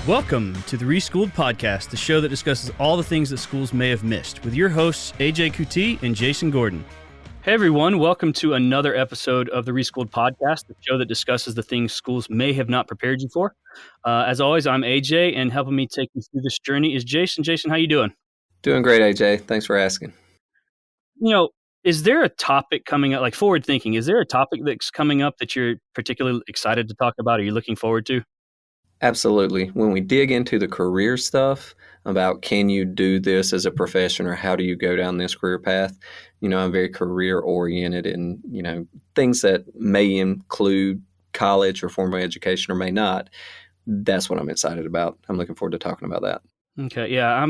Welcome to the Reschool'd podcast, the show that discusses all the things that schools may have missed, with your hosts AJ Kuti and Jason Gordon. Hey everyone, welcome to another episode of the Reschool'd podcast, the show that discusses the things schools may have not prepared you for. As always, I'm AJ, and helping me take you through this journey is Jason. Jason, how you doing? Doing great, AJ. Thanks for asking. You know, is there a topic coming up, like forward thinking, is there a topic that's coming up that you're particularly excited to talk about or you're looking forward to? Absolutely. When we dig into the career stuff about can you do this as a profession or how do you go down this career path, I'm very career oriented and, things that may include college or formal education or may not. That's what I'm excited about. I'm looking forward to talking about that. Okay. Yeah.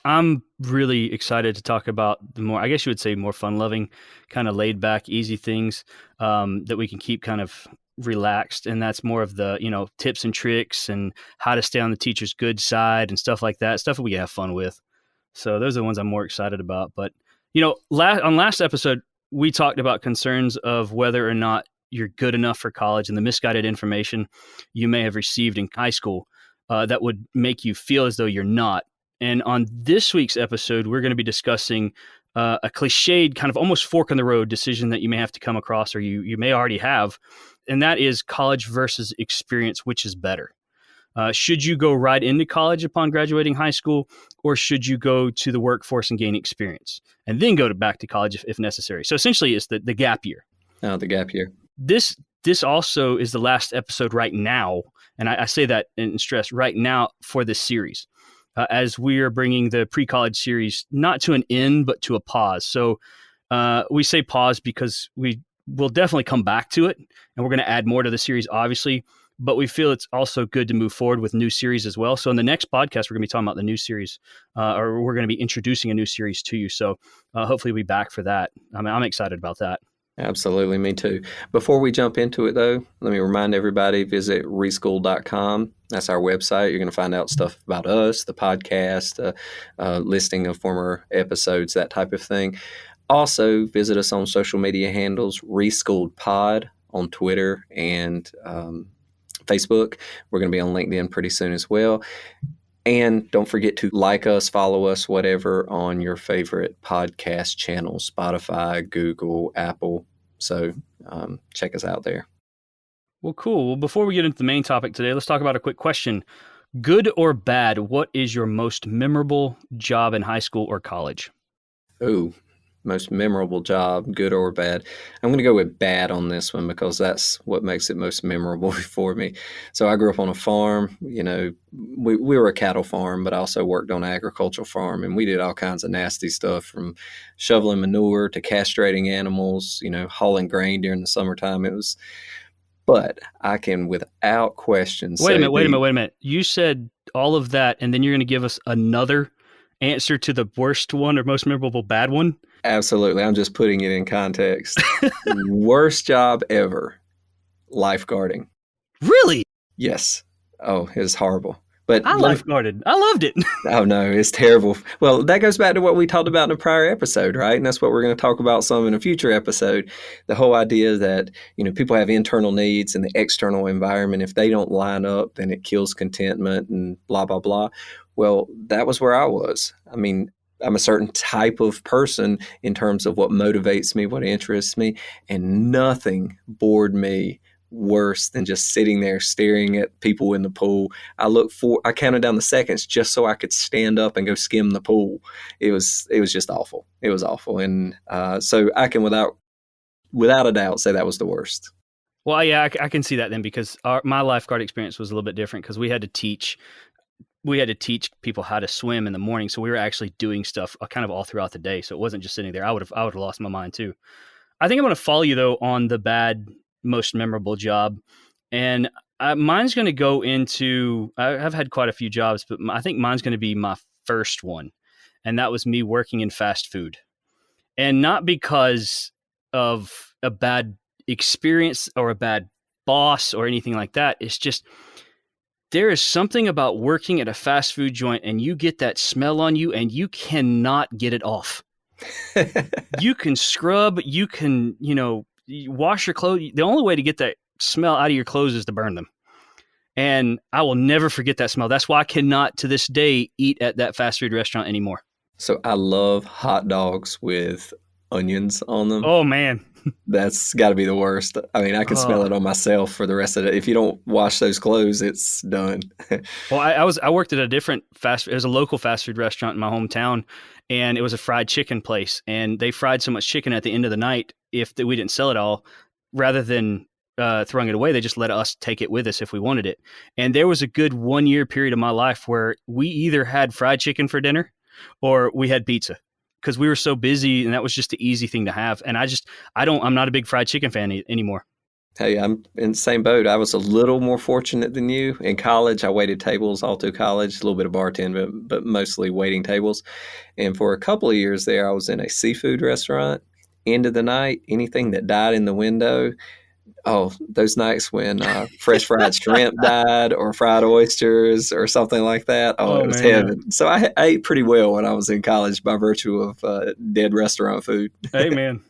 I'm really excited to talk about the more, I guess you would say more fun loving, kind of laid back, easy things that we can keep kind of relaxed. And that's more of the, tips and tricks and how to stay on the teacher's good side and stuff like that, stuff that we have fun with. So those are the ones I'm more excited about. But, on last episode, we talked about concerns of whether or not you're good enough for college and the misguided information you may have received in high school that would make you feel as though you're not. And on this week's episode, we're going to be discussing a cliched kind of almost fork in the road decision that you may have to come across or you may already have. And that is college versus experience, which is better. Should you go right into college upon graduating high school, or should you go to the workforce and gain experience and then go back to college if necessary? So essentially it's the gap year. Oh, the gap year. This also is the last episode right now. And I say that in stress right now for this series. As we are bringing the pre-college series not to an end, but to a pause. So we say pause because we will definitely come back to it, and we're going to add more to the series, obviously, but we feel it's also good to move forward with new series as well. So in the next podcast, we're going to be talking about the new series, or we're going to be introducing a new series to you. So hopefully we'll be back for that. I'm excited about that. Absolutely. Me too. Before we jump into it, though, let me remind everybody, visit Reschool'd.com. That's our website. You're going to find out stuff about us, the podcast, listing of former episodes, that type of thing. Also, visit us on social media handles, Reschool'd Pod on Twitter and Facebook. We're going to be on LinkedIn pretty soon as well. And don't forget to like us, follow us, whatever, on your favorite podcast channels, Spotify, Google, Apple. So check us out there. Well, cool. Well, before we get into the main topic today, let's talk about a quick question. Good or bad, what is your most memorable job in high school or college? Oh, most memorable job, good or bad. I'm going to go with bad on this one because that's what makes it most memorable for me. So I grew up on a farm. We were a cattle farm, but I also worked on an agricultural farm, and we did all kinds of nasty stuff from shoveling manure to castrating animals, hauling grain during the summertime. But I can without question say... Wait a minute. You said all of that, and then you're going to give us another answer to the worst one or most memorable bad one? Absolutely. I'm just putting it in context. Worst job ever, lifeguarding. Really? Yes. Oh, it was horrible. But I lifeguarded. I loved it. Oh, no, it's terrible. Well, that goes back to what we talked about in a prior episode, right? And that's what we're going to talk about some in a future episode. The whole idea that, people have internal needs and the external environment, if they don't line up, then it kills contentment and blah, blah, blah. Well, that was where I was. I mean, I'm a certain type of person in terms of what motivates me, what interests me, and nothing bored me worse than just sitting there staring at people in the pool. I counted down the seconds just so I could stand up and go skim the pool. It was just awful. It was awful. And so I can without a doubt say that was the worst. Well, yeah, I can see that then because my lifeguard experience was a little bit different because we had to teach people how to swim in the morning. So we were actually doing stuff kind of all throughout the day. So it wasn't just sitting there. I would have lost my mind too. I think I'm going to follow you though on the bad, most memorable job. And mine's going to go into, I've had quite a few jobs, but I think mine's going to be my first one. And that was me working in fast food. And not because of a bad experience or a bad boss or anything like that. It's just, there is something about working at a fast food joint and you get that smell on you and you cannot get it off. You can scrub, you can, you wash your clothes. The only way to get that smell out of your clothes is to burn them. And I will never forget that smell. That's why I cannot to this day eat at that fast food restaurant anymore. So I love hot dogs with onions on them. Oh man. That's got to be the worst. I mean, I can smell Oh. it on myself for the rest of it. If you don't wash those clothes, it's done. Well, I worked at a different it was a local fast food restaurant in my hometown, and it was a fried chicken place, and they fried so much chicken at the end of the night we didn't sell it all, rather than throwing it away, they just let us take it with us if we wanted it. And there was a good 1 year period of my life where we either had fried chicken for dinner or we had pizza because we were so busy, and that was just the easy thing to have. And I'm not a big fried chicken fan anymore. Hey, I'm in the same boat. I was a little more fortunate than you. In college, I waited tables all through college, a little bit of bartending, but mostly waiting tables. And for a couple of years there, I was in a seafood restaurant. End of the night, anything that died in the window. Oh, those nights when fresh fried shrimp died or fried oysters or something like that. Oh, Oh it was man, yeah. heaven. So I ate pretty well when I was in college by virtue of dead restaurant food. Hey man.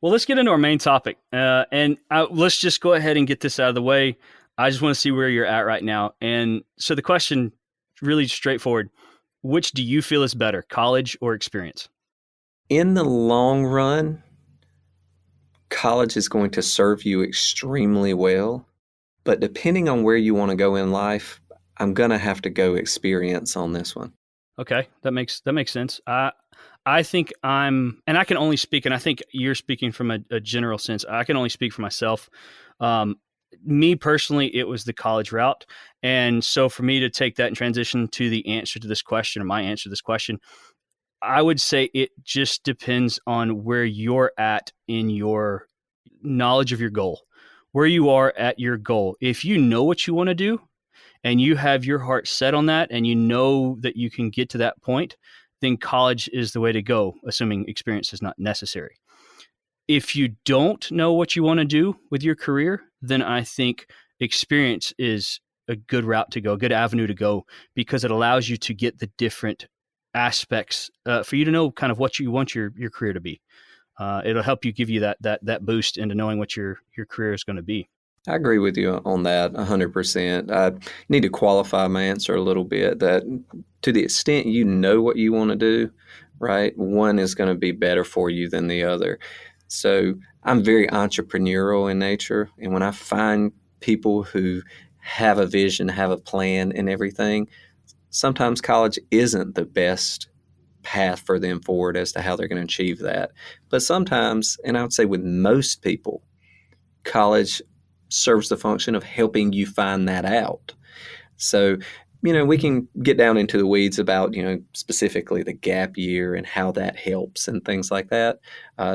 Well, let's get into our main topic, and let's just go ahead and get this out of the way. I just want to see where you're at right now. And so the question, really straightforward: which do you feel is better, college or experience? In the long run, college is going to serve you extremely well. But depending on where you want to go in life, I'm going to have to go experience on this one. Okay, that makes sense. I think and I can only speak, and I think you're speaking from a general sense. I can only speak for myself. Um, Me personally, it was the college route, and so for me to take that and transition to the answer to this question, or my answer to this question, I would say it just depends on where you're at in your knowledge of your goal, where you are at your goal. If you know what you want to do and you have your heart set on that and you know that you can get to that point, then college is the way to go, assuming experience is not necessary. If you don't know what you want to do with your career, then I think experience is a good route to go, a good avenue to go, because it allows you to get the different aspects for you to know kind of what you want your career to be. It'll help you give you that boost into knowing what your career is going to be. I agree with you on that 100%. I need to qualify my answer a little bit that to the extent you know what you want to do, right, one is going to be better for you than the other. So I'm very entrepreneurial in nature. And when I find people who have a vision, have a plan, and everything, sometimes college isn't the best path for them forward as to how they're going to achieve that. But sometimes, and I would say with most people, college serves the function of helping you find that out. So, we can get down into the weeds about, specifically the gap year and how that helps and things like that.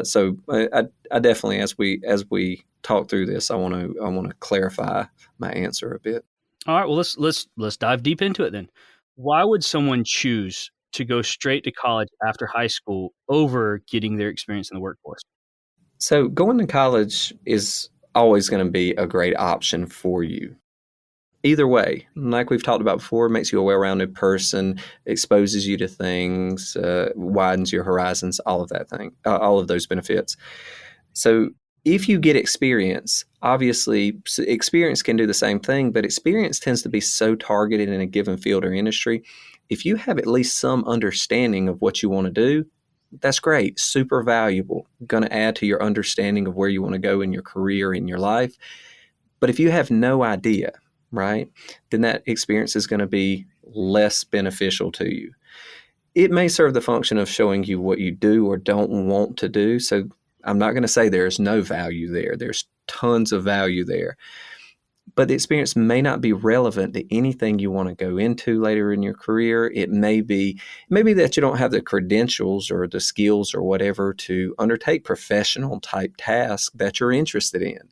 So I definitely, as we talk through this, I want to clarify my answer a bit. All right, well let's dive deep into it then. Why would someone choose to go straight to college after high school over getting their experience in the workforce? So going to college is always going to be a great option for you. Either way, like we've talked about before, makes you a well-rounded person, exposes you to things, widens your horizons, all of that thing, all of those benefits. So if you get experience, obviously experience can do the same thing, but experience tends to be so targeted in a given field or industry. If you have at least some understanding of what you want to do, that's great, super valuable, going to add to your understanding of where you want to go in your career, in your life. But if you have no idea, right, then that experience is going to be less beneficial to you. It may serve the function of showing you what you do or don't want to do. So I'm not going to say there's no value there. There's tons of value there. But the experience may not be relevant to anything you want to go into later in your career. It may be that you don't have the credentials or the skills or whatever to undertake professional type tasks that you're interested in.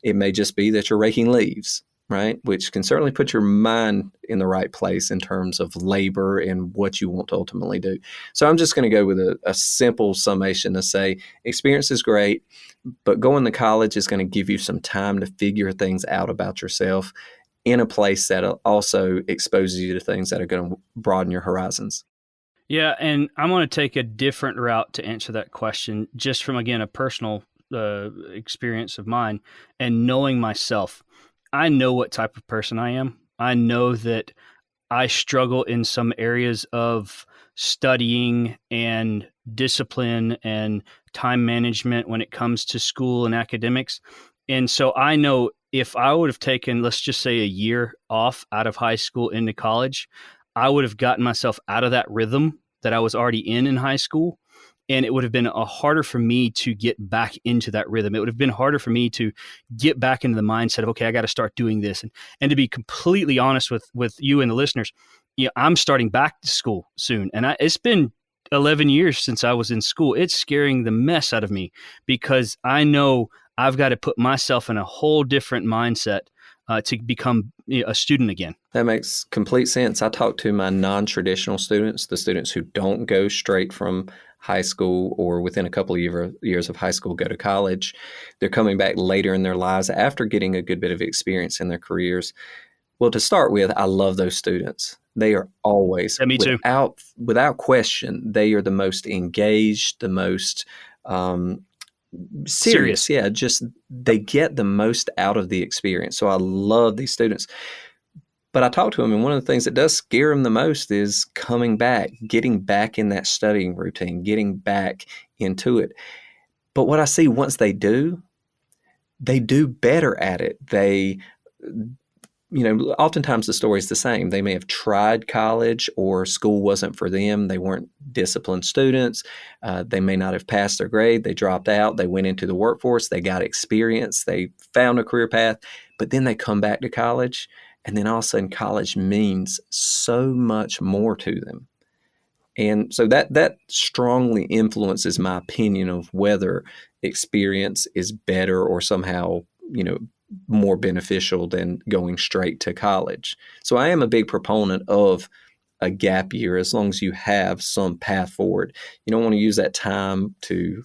It may just be that you're raking leaves, right? Which can certainly put your mind in the right place in terms of labor and what you want to ultimately do. So I'm just going to go with a simple summation to say experience is great, but going to college is going to give you some time to figure things out about yourself in a place that also exposes you to things that are going to broaden your horizons. Yeah, and I'm going to take a different route to answer that question, just from again a personal experience of mine and knowing myself. I know what type of person I am. I know that I struggle in some areas of studying and discipline and time management when it comes to school and academics. And so I know if I would have taken, let's just say, a year off out of high school into college, I would have gotten myself out of that rhythm that I was already in high school. And it would have been harder for me to get back into that rhythm. It would have been harder for me to get back into the mindset of, okay, I got to start doing this. And to be completely honest with you and the listeners, I'm starting back to school soon. And it's been 11 years since I was in school. It's scaring the mess out of me because I know I've got to put myself in a whole different mindset to become a student again. That makes complete sense. I talk to my non-traditional students, the students who don't go straight from high school or within a couple of years of high school go to college. They're coming back later in their lives after getting a good bit of experience in their careers. Well, to start with, I love those students. They are always, Yeah, me too. without question, they are the most engaged, the most serious. Yeah, just they get the most out of the experience. So I love these students. But I talk to them, and one of the things that does scare them the most is coming back, getting back in that studying routine, getting back into it. But what I see once they do better at it. Oftentimes the story is the same. They may have tried college or school wasn't for them. They weren't disciplined students. They may not have passed their grade. They dropped out. They went into the workforce. They got experience. They found a career path. But then they come back to college, and then all of a sudden college means so much more to them. And so that strongly influences my opinion of whether experience is better or somehow, more beneficial than going straight to college. So I am a big proponent of a gap year as long as you have some path forward. You don't want to use that time to,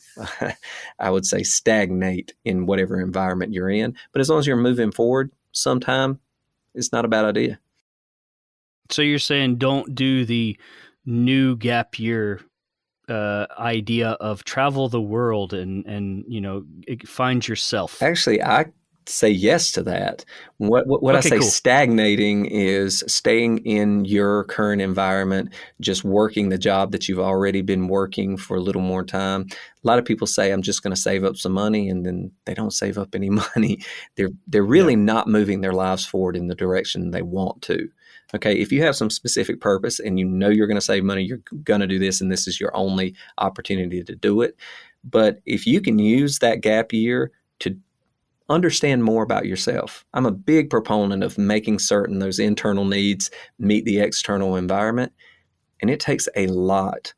I would say, stagnate in whatever environment you're in. But as long as you're moving forward sometime, it's not a bad idea. So you're saying don't do the new gap year idea of travel the world and find yourself. Actually, I say yes to that. What I Okay, say cool. stagnating is staying in your current environment, just working the job that you've already been working for a little more time. A lot of people say, I'm just going to save up some money, and then they don't save up any money. They're Yeah. really not moving their lives forward in the direction they want to. Okay, if you have some specific purpose and you know you're going to save money, you're going to do this, and this is your only opportunity to do it. But if you can use that gap year to understand more about yourself. I'm a big proponent of making certain those internal needs meet the external environment. And it takes a lot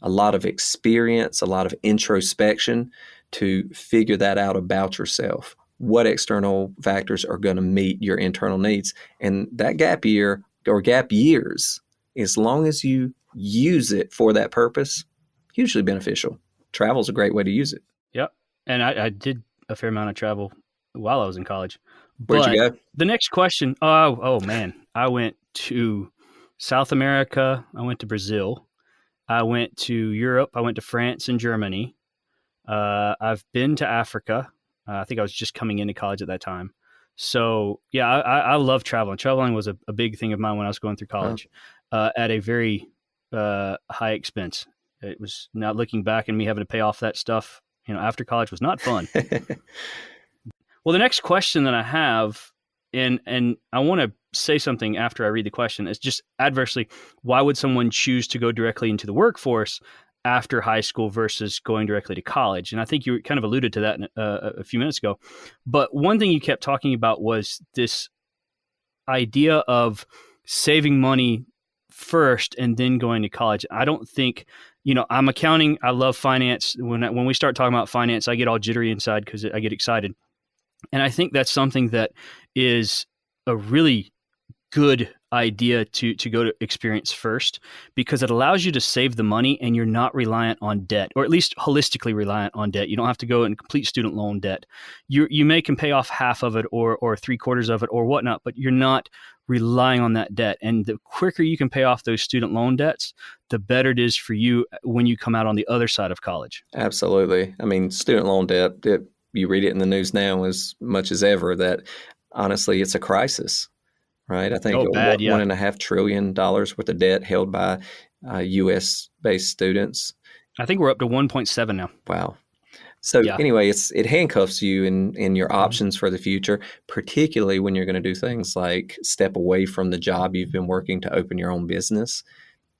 of experience, a lot of introspection to figure that out about yourself. What external factors are going to meet your internal needs? And that gap year or gap years, as long as you use it for that purpose, hugely beneficial. Travel is a great way to use it. Yep. And I did a fair amount of travel while I was in college. Where'd you But go? the next question, oh man, I went to South America. I went to Brazil. I went to Europe. I went to France and Germany. I've been to Africa. I think I was just coming into college at that time. So yeah, I love traveling. Traveling was a big thing of mine when I was going through college, at a very high expense. It was, not looking back and me having to pay off that stuff, after college was not fun. Well, the next question that I have, and I want to say something after I read the question, is just adversely, why would someone choose to go directly into the workforce after high school versus going directly to college? And I think you kind of alluded to that a few minutes ago. But one thing you kept talking about was this idea of saving money first and then going to college. I don't think, I'm accounting. I love finance. When we start talking about finance, I get all jittery inside because I get excited. And I think that's something that is a really good idea to go to experience first, because it allows you to save the money and you're not reliant on debt, or at least holistically reliant on debt. You don't have to go in complete student loan debt. You may can pay off half of it or 3/4 of it or whatnot, but you're not relying on that debt. And the quicker you can pay off those student loan debts, the better it is for you when you come out on the other side of college. Absolutely. I mean, student loan debt, you read it in the news now as much as ever that honestly, it's a crisis, right? I think Oh, bad. one Yeah. and a half trillion dollars worth of debt held by U.S. based students. I think we're up to 1.7 now. Wow. So Yeah. anyway, it handcuffs you in your Mhm. options for the future, particularly when you're going to do things like step away from the job you've been working to open your own business.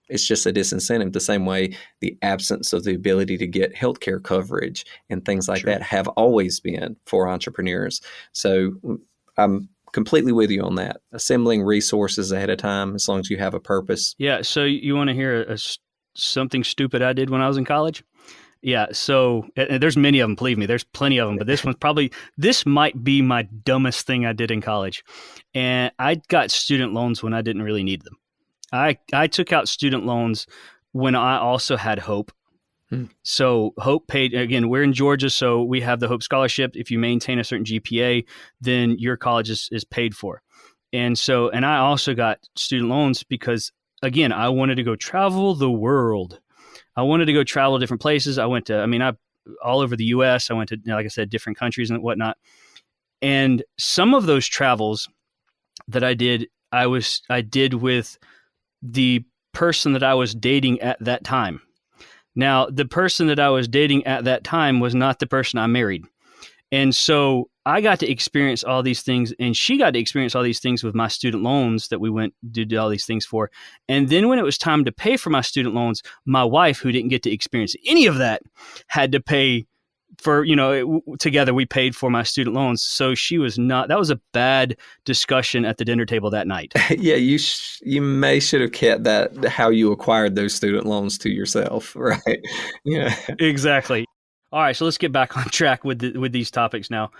It's just a disincentive, the same way the absence of the ability to get healthcare coverage and things like True. that have always been for entrepreneurs. So I'm completely with you on that. Assembling resources ahead of time, as long as you have a purpose. Yeah. So you want to hear something stupid I did when I was in college? Yeah. So and there's many of them. Believe me, there's plenty of them. But this might be my dumbest thing I did in college. And I got student loans when I didn't really need them. I took out student loans when I also had Hope. Hmm. So Hope paid, again, we're in Georgia, so we have the Hope Scholarship. If you maintain a certain GPA, then your college is paid for. And I also got student loans because, again, I wanted to go travel the world. I wanted to go travel different places. I all over the US. I went to, like I said, different countries and whatnot. And some of those travels that I did with the person that I was dating at that time. Now, the person that I was dating at that time was not the person I married. And so I got to experience all these things, and she got to experience all these things with my student loans that we went to do all these things for. And then when it was time to pay for my student loans, my wife, who didn't get to experience any of that, had to pay for, together we paid for my student loans. So that was a bad discussion at the dinner table that night. Yeah, you may should have kept that how you acquired those student loans to yourself, right? Yeah. Exactly. All right, so let's get back on track with these topics now.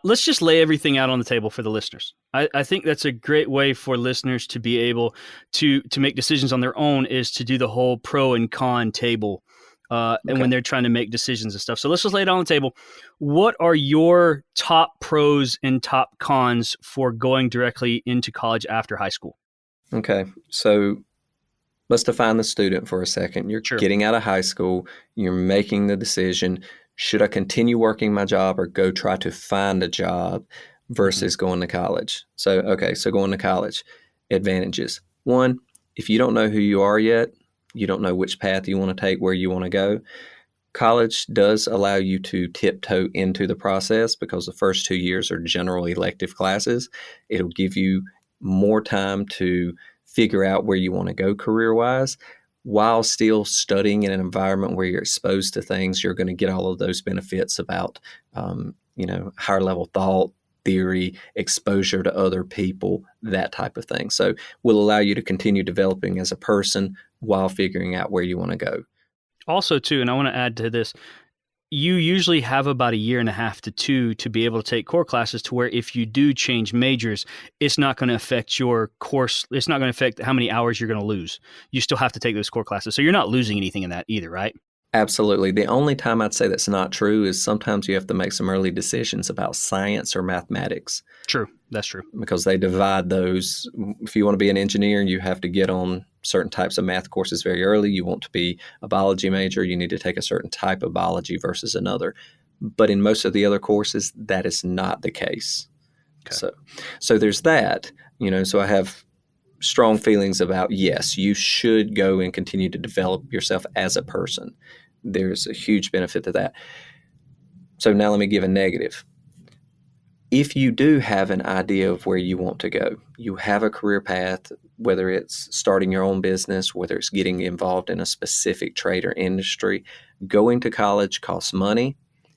Let's just lay everything out on the table for the listeners. I think that's a great way for listeners to be able to make decisions on their own, is to do the whole pro and con table, and Okay. when they're trying to make decisions and stuff. So let's just lay it on the table. What are your top pros and top cons for going directly into college after high school? Okay. So let's define the student for a second. You're Sure. getting out of high school, you're making the decision, should I continue working my job or go try to find a job Mhm. versus going to college? So going to college, advantages. One, if you don't know who you are yet, you don't know which path you want to take, where you want to go, college does allow you to tiptoe into the process because the first 2 years are general elective classes. It'll give you more time to figure out where you want to go career wise while still studying in an environment where you're exposed to things. You're going to get all of those benefits about, higher level thought, theory, exposure to other people, that type of thing. So will allow you to continue developing as a person while figuring out where you want to go. Also, too, and I want to add to this, you usually have about a year and a half to two to be able to take core classes, to where if you do change majors, it's not going to affect your course. It's not going to affect how many hours you're going to lose. You still have to take those core classes. So you're not losing anything in that either, right? Absolutely. The only time I'd say that's not true is sometimes you have to make some early decisions about science or mathematics True. That's true. because they divide those. If you want to be an engineer, you have to get on certain types of math courses very early. You want to be a biology major, you need to take a certain type of biology versus another. But in most of the other courses, that is not the case. Okay. So there's that. So I have strong feelings about, yes, you should go and continue to develop yourself as a person. There's a huge benefit to that. So now let me give a negative. If you do have an idea of where you want to go, you have a career path, whether it's starting your own business, whether it's getting involved in a specific trade or industry, going to college costs money.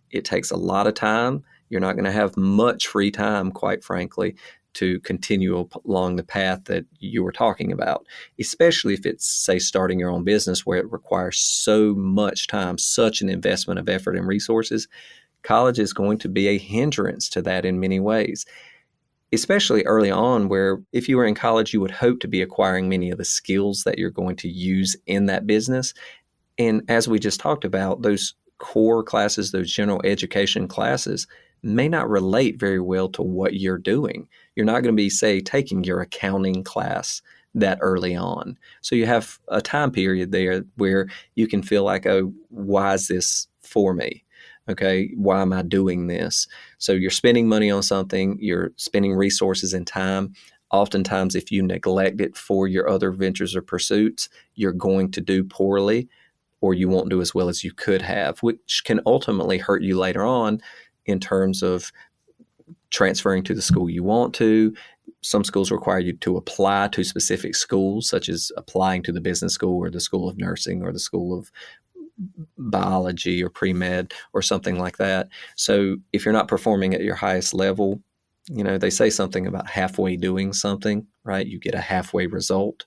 It takes a lot of time. You're not going to have much free time, quite frankly, to continue along the path that you were talking about, especially if it's, say, starting your own business where it requires so much time, such an investment of effort and resources. College is going to be a hindrance to that in many ways, especially early on, where if you were in college, you would hope to be acquiring many of the skills that you're going to use in that business. And as we just talked about, those core classes, those general education classes, may not relate very well to what you're doing. You're not going to be, say, taking your accounting class that early on. So you have a time period there where you can feel like, oh, why is this for me? Okay, why am I doing this? So you're spending money on something, you're spending resources and time. Oftentimes, if you neglect it for your other ventures or pursuits, you're going to do poorly, or you won't do as well as you could have, which can ultimately hurt you later on in terms of transferring to the school you want to. Some schools require you to apply to specific schools, such as applying to the business school or the school of nursing or the school of biology or pre-med or something like that. So if you're not performing at your highest level, they say something about halfway doing something, right? You get a halfway result.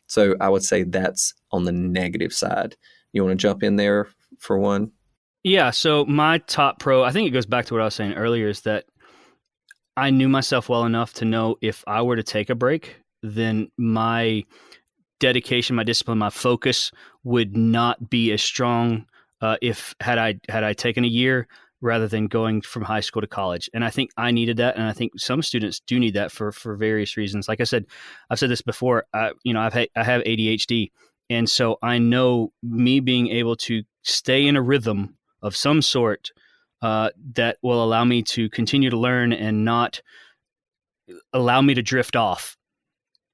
So I would say that's on the negative side. You want to jump in there for one? Yeah. So my top pro, I think it goes back to what I was saying earlier, is that I knew myself well enough to know if I were to take a break, then my dedication, my discipline, my focus would not be as strong if had I taken a year rather than going from high school to college. And I think I needed that, and I think some students do need that for various reasons. Like I said, I've said this before. I have ADHD, and so I know me being able to stay in a rhythm of some sort that will allow me to continue to learn and not allow me to drift off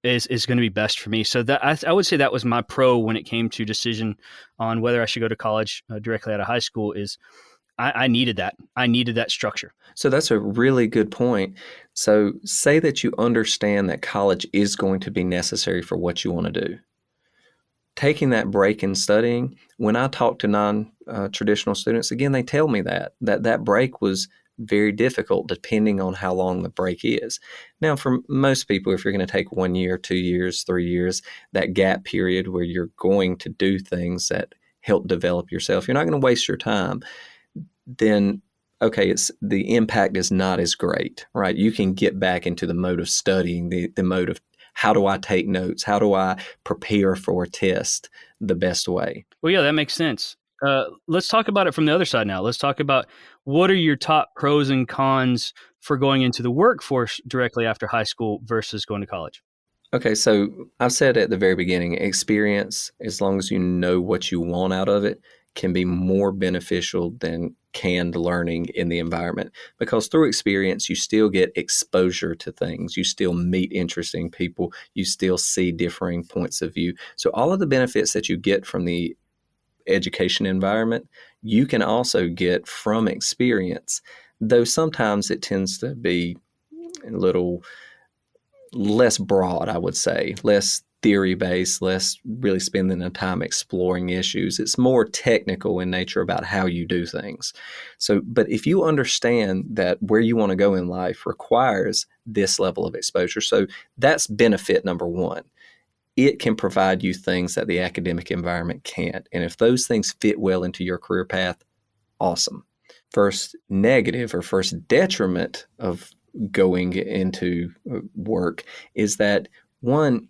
is going to be best for me. So that I would say that was my pro when it came to decision on whether I should go to college directly out of high school. Is I needed that. I needed that structure. So that's a really good point. So say that you understand that college is going to be necessary for what you want to do. Taking that break in studying, when I talk to non-traditional students, again, they tell me that break was very difficult depending on how long the break is. Now, for most people, if you're going to take 1 year, 2 years, 3 years, that gap period where you're going to do things that help develop yourself, you're not going to waste your time, then okay, the impact is not as great, right? You can get back into the mode of studying, the mode of how do I take notes? How do I prepare for a test the best way? Well, yeah, that makes sense. Let's talk about it from the other side now. Let's talk about what are your top pros and cons for going into the workforce directly after high school versus going to college. Okay, so I've said at the very beginning, experience, as long as you know what you want out of it, can be more beneficial than canned learning in the environment, because through experience, you still get exposure to things. You still meet interesting people. You still see differing points of view. So all of the benefits that you get from the education environment, you can also get from experience, though sometimes it tends to be a little less broad, I would say, less theory based, less really spending the time exploring issues. It's more technical in nature about how you do things. So, but if you understand that where you want to go in life requires this level of exposure, so that's benefit number one. It can provide you things that the academic environment can't. And if those things fit well into your career path, awesome. First negative or first detriment of going into work is that one,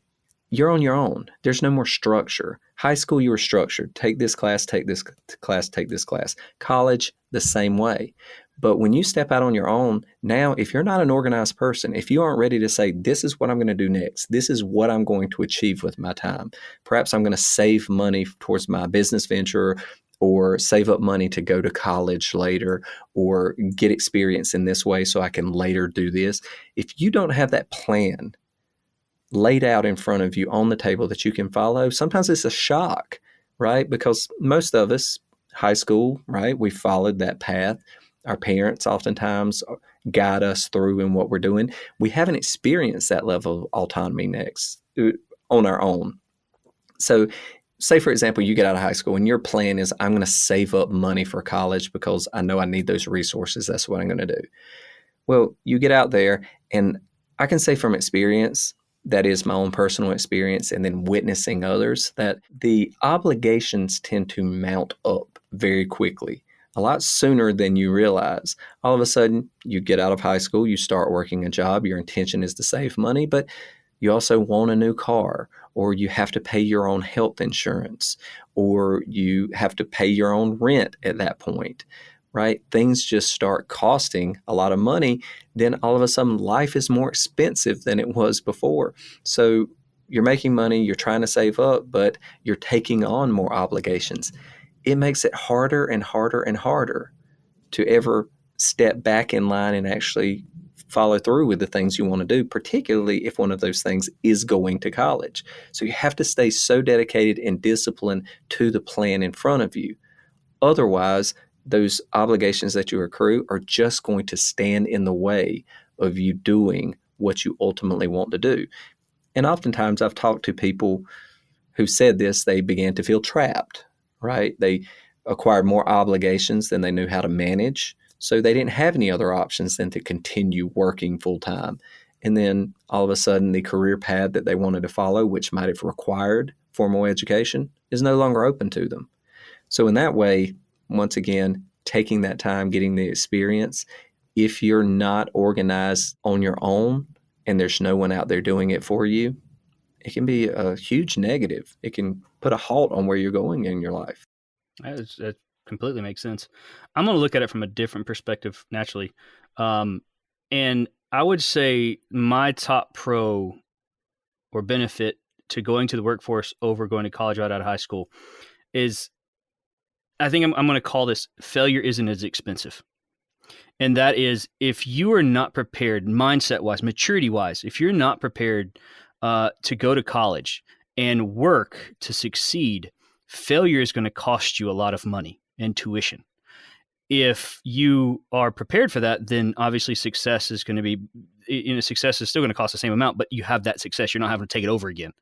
you're on your own. There's no more structure. High school, you were structured. Take this class, take this class, take this class. College, the same way. But when you step out on your own, now, if you're not an organized person, if you aren't ready to say, this is what I'm going to do next, this is what I'm going to achieve with my time, perhaps I'm going to save money towards my business venture or save up money to go to college later or get experience in this way so I can later do this. If you don't have that plan laid out in front of you on the table that you can follow, sometimes it's a shock, right? Because most of us, high school, right, we followed that path. Our parents oftentimes guide us through in what we're doing. We haven't experienced that level of autonomy next on our own. So say, for example, you get out of high school and your plan is, I'm going to save up money for college because I know I need those resources. That's what I'm going to do. Well, you get out there, and I can say from experience, that is my own personal experience, and then witnessing others, that the obligations tend to mount up very quickly, a lot sooner than you realize. All of a sudden, you get out of high school, you start working a job, your intention is to save money, but you also want a new car, or you have to pay your own health insurance, or you have to pay your own rent at that point, right? Things just start costing a lot of money. Then all of a sudden, life is more expensive than it was before. So you're making money, you're trying to save up, but you're taking on more obligations. It makes it harder and harder and harder to ever step back in line and actually follow through with the things you want to do, particularly if one of those things is going to college. So you have to stay so dedicated and disciplined to the plan in front of you. Otherwise, those obligations that you accrue are just going to stand in the way of you doing what you ultimately want to do. And oftentimes I've talked to people who said this, they began to feel trapped, right? They acquired more obligations than they knew how to manage. So they didn't have any other options than to continue working full time. And then all of a sudden, the career path that they wanted to follow, which might have required formal education, is no longer open to them. So, in that way, once again, taking that time, getting the experience, if you're not organized on your own and there's no one out there doing it for you, it can be a huge negative. It can put a halt on where you're going in your life. That completely makes sense. I'm going to look at it from a different perspective, naturally. And I would say my top pro or benefit to going to the workforce over going to college right out of high school is, I think I'm going to call this, failure isn't as expensive. And that is, if you are not prepared mindset-wise, maturity-wise, if you're not prepared to go to college and work to succeed, failure is going to cost you a lot of money and tuition. If you are prepared for that, then obviously success is going to be, success is still going to cost the same amount, but you have that success. You're not having to take it over again.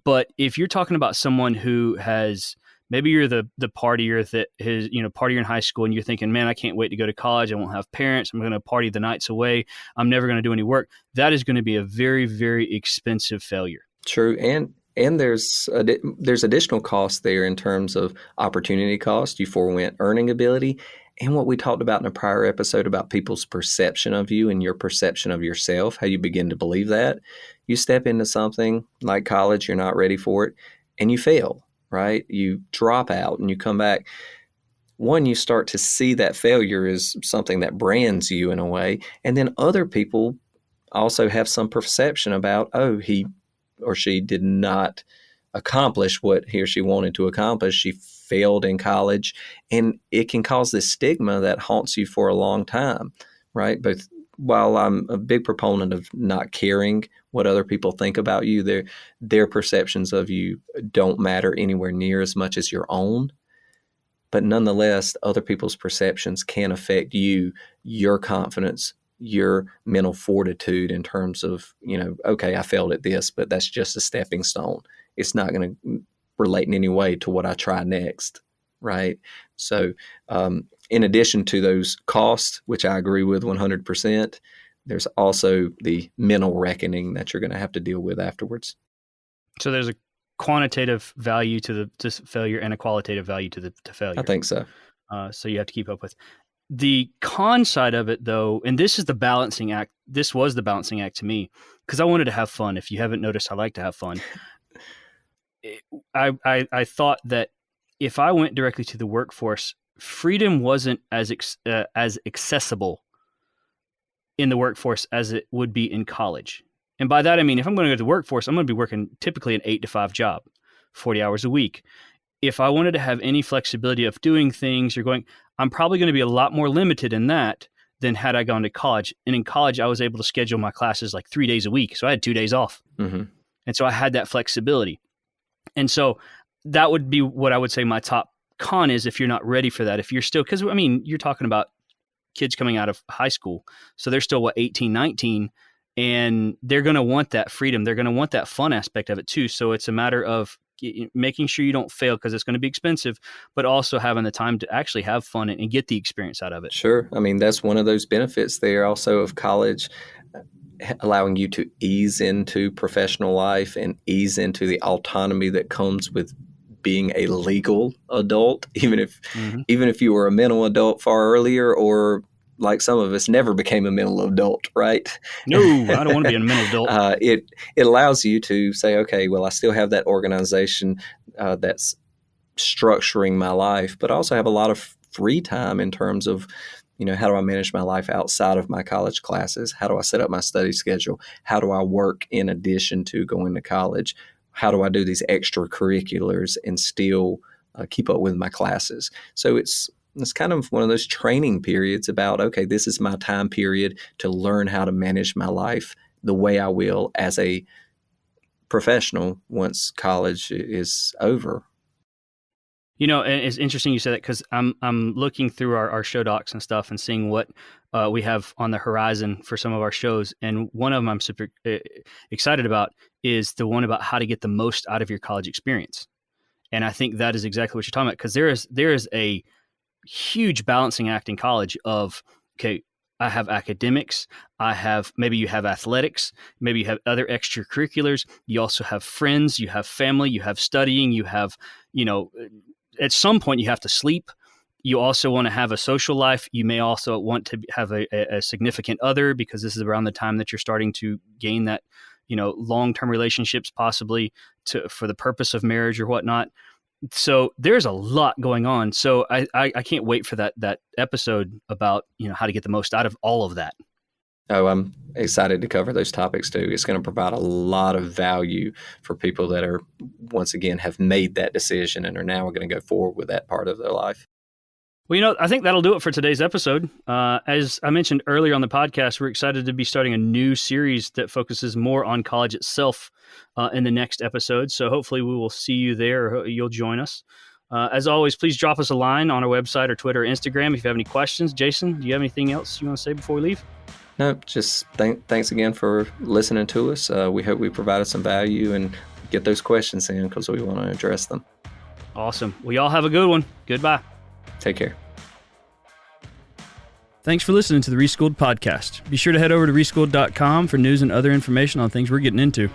But if you're talking about someone who has, maybe you're the partier that has, partier in high school, and you're thinking, man, I can't wait to go to college. I won't have parents. I'm going to party the nights away. I'm never going to do any work. That is going to be a very, very expensive failure. True. And there's additional costs there in terms of opportunity cost. You forewent earning ability, and what we talked about in a prior episode about people's perception of you and your perception of yourself, how you begin to believe that. You step into something like college, you're not ready for it, and you fail, right? You drop out and you come back. One, you start to see that failure as something that brands you in a way, and then other people also have some perception about, oh, he or she did not accomplish what he or she wanted to accomplish. She failed in college, and it can cause this stigma that haunts you for a long time, right? Both while I'm a big proponent of not caring what other people think about you, their perceptions of you don't matter anywhere near as much as your own. But nonetheless, other people's perceptions can affect you, your confidence, your mental fortitude in terms of, okay, I failed at this, but that's just a stepping stone. It's not going to relate in any way to what I try next, right? So in addition to those costs, which I agree with 100%, there's also the mental reckoning that you're going to have to deal with afterwards. So there's a quantitative value to failure and a qualitative value to failure. I think so. So you have to keep up with. The con side of it, though, and this is the balancing act. This was the balancing act to me because I wanted to have fun. If you haven't noticed, I like to have fun. I thought that if I went directly to the workforce, freedom wasn't as accessible in the workforce as it would be in college. And by that, I mean, if I'm going to go to the workforce, I'm going to be working typically an 8-to-5 job, 40 hours a week. If I wanted to have any flexibility of doing things or going, I'm probably going to be a lot more limited in that than had I gone to college. And in college, I was able to schedule my classes like 3 days a week. So I had 2 days off. Mm-hmm. And so I had that flexibility. And so that would be what I would say my top con is if you're not ready for that. If you're still, because I mean, you're talking about kids coming out of high school. So they're still 18, 19, and they're going to want that freedom. They're going to want that fun aspect of it too. So it's a matter of making sure you don't fail because it's going to be expensive, but also having the time to actually have fun and get the experience out of it. Sure. I mean, that's one of those benefits there also of college, allowing you to ease into professional life and ease into the autonomy that comes with being a legal adult, even if you were a mental adult far earlier, or like some of us never became a mental adult, right? No, I don't want to be a mental adult. It allows you to say, okay, well, I still have that organization that's structuring my life, but I also have a lot of free time in terms of, how do I manage my life outside of my college classes? How do I set up my study schedule? How do I work in addition to going to college? How do I do these extracurriculars and still keep up with my classes? So it's It's kind of one of those training periods about, okay, this is my time period to learn how to manage my life the way I will as a professional once college is over. And it's interesting you said that because I'm looking through our show docs and stuff and seeing what we have on the horizon for some of our shows. And one of them I'm super excited about is the one about how to get the most out of your college experience. And I think that is exactly what you're talking about, because there is a huge balancing act in college of, okay, I have academics, maybe you have athletics, maybe you have other extracurriculars, you also have friends, you have family, you have studying, you have, at some point you have to sleep. You also want to have a social life. You may also want to have a significant other, because this is around the time that you're starting to gain that, long-term relationships, possibly for the purpose of marriage or whatnot. So there's a lot going on. So I can't wait for that episode about, how to get the most out of all of that. Oh, I'm excited to cover those topics too. It's going to provide a lot of value for people that are, once again, have made that decision and are now going to go forward with that part of their life. Well, I think that'll do it for today's episode. As I mentioned earlier on the podcast, we're excited to be starting a new series that focuses more on college itself in the next episode. So hopefully we will see you there, or you'll join us. As always, please drop us a line on our website or Twitter or Instagram if you have any questions. Jason, do you have anything else you want to say before we leave? No, just thanks again for listening to us. We hope we provided some value, and get those questions in because we want to address them. Awesome. We all have a good one. Goodbye. Take care. Thanks for listening to the Reschool'd podcast. Be sure to head over to reschool'd.com for news and other information on things we're getting into.